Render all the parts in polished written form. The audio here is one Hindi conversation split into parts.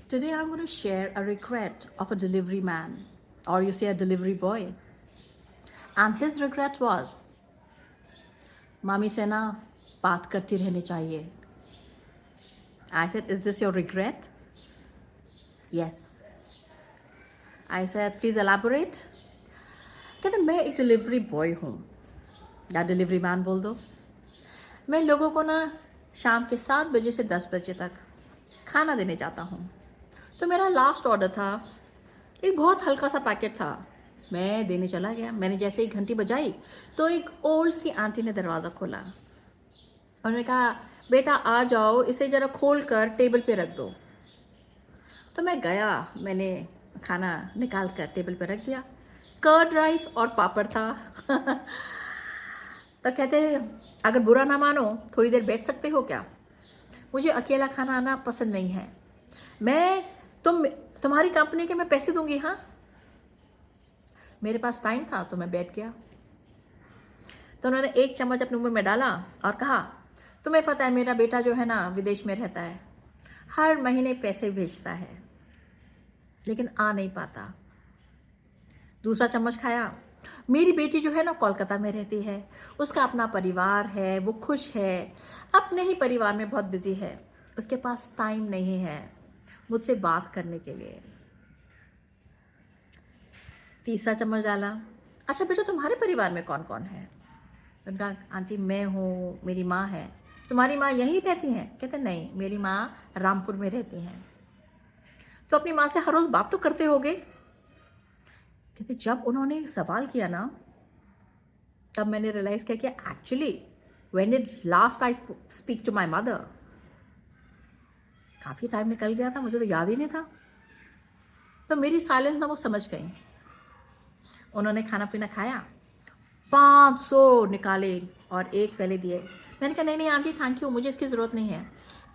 Today I'm going to share a regret of a delivery man, or you say a delivery boy. And his regret was, Mami se na baat karti rehni chahiye. I said, is this your regret? Yes. I said, please elaborate. कहते मैं एक डिलीवरी बॉय हूँ या डिलीवरी मैन बोल दो. मैं लोगों को ना शाम के 7 बजे से 10 बजे तक खाना देने जाता हूँ. तो मेरा लास्ट ऑर्डर था, एक बहुत हल्का सा पैकेट था. मैं देने चला गया. मैंने जैसे ही घंटी बजाई तो एक ओल्ड सी आंटी ने दरवाज़ा खोला. उन्होंने कहा, बेटा आ जाओ, इसे ज़रा खोल कर टेबल पे रख दो. तो मैं गया, मैंने खाना निकाल कर टेबल पे रख दिया. कर्ड राइस और पापड़ था. तो कहते, अगर बुरा ना मानो थोड़ी देर बैठ सकते हो क्या? मुझे अकेला खाना आना पसंद नहीं है. तुम्हारी कंपनी के मैं पैसे दूंगी. हाँ, मेरे पास टाइम था तो मैं बैठ गया. तो उन्होंने एक चम्मच अपने मुंह में डाला और कहा, तुम्हें पता है मेरा बेटा जो है ना विदेश में रहता है, हर महीने पैसे भेजता है लेकिन आ नहीं पाता. दूसरा चम्मच खाया. मेरी बेटी जो है ना कोलकाता में रहती है, उसका अपना परिवार है, वो खुश है, अपने ही परिवार में बहुत बिजी है, उसके पास टाइम नहीं है मुझसे बात करने के लिए. तीसरा चम्मच डाला. अच्छा बेटा, तुम्हारे परिवार में कौन कौन है? उनका, आंटी मैं हूँ, मेरी माँ है. तुम्हारी माँ यहीं रहती हैं? कहते नहीं, मेरी माँ रामपुर में रहती हैं. तो अपनी माँ से हर रोज़ बात तो करते होगे? कहते जब उन्होंने सवाल किया ना, तब मैंने रियलाइज़ किया कि actually when did last I speak to my mother. काफ़ी टाइम निकल गया था, मुझे तो याद ही नहीं था. तो मेरी साइलेंस ना वो समझ गई. उन्होंने खाना पीना खाया, 500 निकाले और एक पहले दिए. मैंने कहा नहीं नहीं आंटी थैंक यू, मुझे इसकी ज़रूरत नहीं है.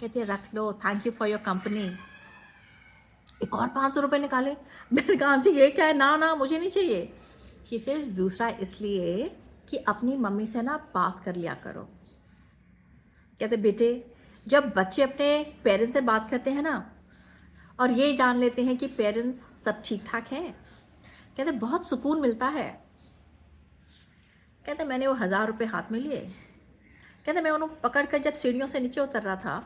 कहते रख लो, thank you for your company. एक और 500 रुपये निकाले. मैंने कहा आंटी ये क्या है? ना ना मुझे नहीं चाहिए. शी सेज दूसरा इसलिए कि अपनी मम्मी से ना बात कर लिया करो. कहते बेटे, जब बच्चे अपने पेरेंट्स से बात करते हैं ना और ये जान लेते हैं कि पेरेंट्स सब ठीक ठाक हैं, कहते बहुत सुकून मिलता है. कहते मैंने वो 1000 रुपये हाथ में लिए. कहते मैं उन्हें पकड़ कर जब सीढ़ियों से नीचे उतर रहा था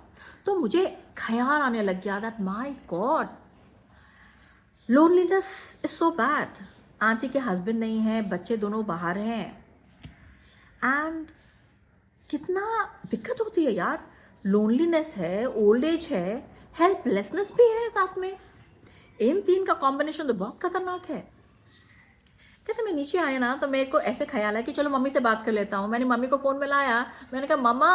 तो मुझे ख्याल आने लग गया that my God, loneliness is so bad. Aunty के हस्बैंड नहीं है, बच्चे दोनों बाहर हैं, एंड कितना दिक्कत होती है यार. लोनलीनेस है, ओल्ड एज है, हेल्पलेसनेस भी है साथ में. इन तीन का कॉम्बिनेशन तो बहुत खतरनाक है. कहते मैं नीचे आया ना तो मेरे को ऐसे ख्याल है कि चलो मम्मी से बात कर लेता हूँ. मैंने मम्मी को फ़ोन में लाया. मैंने कहा मम्मा.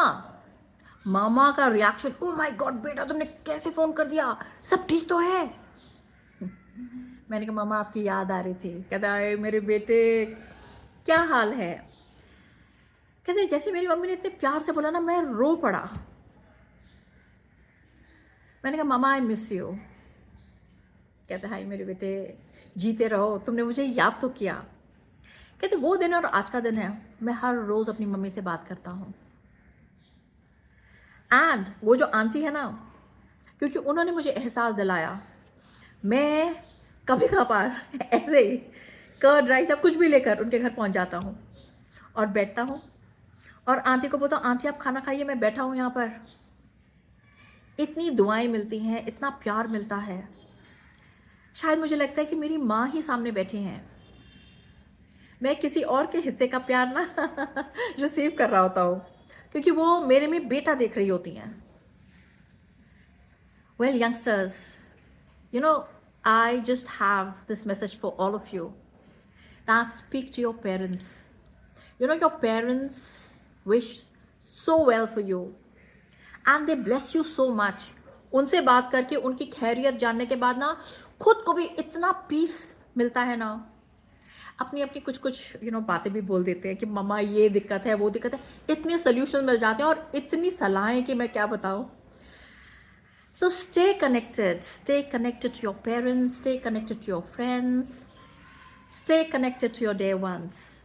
मामा का रिएक्शन, ओ माय गॉड बेटा तुमने कैसे फ़ोन कर दिया, सब ठीक तो है? मैंने कहा मम्मा आपकी याद आ रही थी. कहता है मेरे बेटे क्या हाल है? कहते जैसे मेरी मम्मी ने इतने प्यार से बोला ना, मैं रो पड़ा. मैंने कहा मम्मा आई मिस यू. कहते हाय मेरे बेटे, जीते रहो, तुमने मुझे याद तो किया. कहते वो दिन और आज का दिन है, मैं हर रोज़ अपनी मम्मी से बात करता हूँ. एंड वो जो आंटी है ना, क्योंकि उन्होंने मुझे एहसास दिलाया, मैं कभी कभार ऐसे ही कर्ड राइस या कुछ भी लेकर उनके घर पहुँच जाता हूँ और बैठता हूँ और आंटी को बोलता हूँ आंटी आप खाना खाइए, मैं बैठा हूँ यहाँ पर. इतनी दुआएं मिलती हैं, इतना प्यार मिलता है. शायद मुझे लगता है कि मेरी माँ ही सामने बैठी हैं. मैं किसी और के हिस्से का प्यार ना रिसीव कर रहा होता हूँ क्योंकि वो मेरे में बेटा देख रही होती हैं. Well youngsters, you know, I just have this message for all of you that speak to your parents. You know, your parents wish so well for you and they bless you so much. उनसे बात करके उनकी खैरियत जानने के बाद ना खुद को भी इतना पीस मिलता है ना. अपनी अपनी कुछ कुछ बातें भी बोल देते हैं कि मम्मा ये दिक्कत है, वो दिक्कत है. इतने सोल्यूशन मिल जाते हैं और इतनी सलाहें कि मैं क्या बताऊँ. So stay connected to your parents, stay connected to your friends, stay connected to your dear ones.